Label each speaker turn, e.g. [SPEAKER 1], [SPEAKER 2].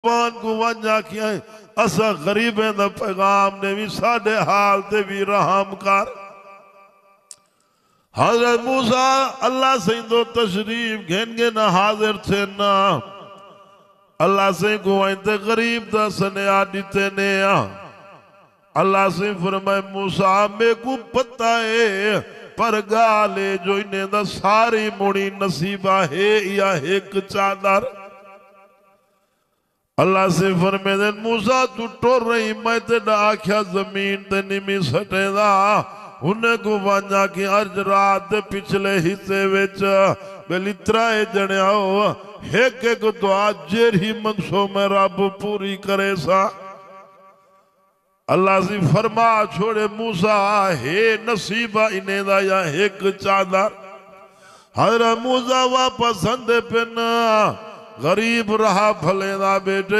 [SPEAKER 1] को वंजा किया असा गरीबें दा पैगाम ने भी साडे हाल ते भी रहम कर। हजरत मूसा अल्लाह से दो तशरीफ घेनगे ना हाजिर थे ना अल्लाह से को ते गरीब दा सनेहा दिते ने अल्लाह से फरमाए मूसा मेरे को पता है पर गाले जो इन्हें दा सारी मुड़ी नसीबा है या एक चादर। अल्लाह से फरमाए मूसा तू टुर रही मैं तेरा आख्या जमीन ते निमी सटेदा उन्हें को वांजा की अर्ज रात दे पिछले हिस्से विच बेलित्रा जणिया हो एक एक दुआ जेरी मंगसो में रब पूरी करे सा। अल्लाह से फरमा छोड़े मूसा हे नसीबा इन्हें दा या एक चादर। हजरत मूसा वापस आंदे पे ना गरीब रहा भले दा बेटे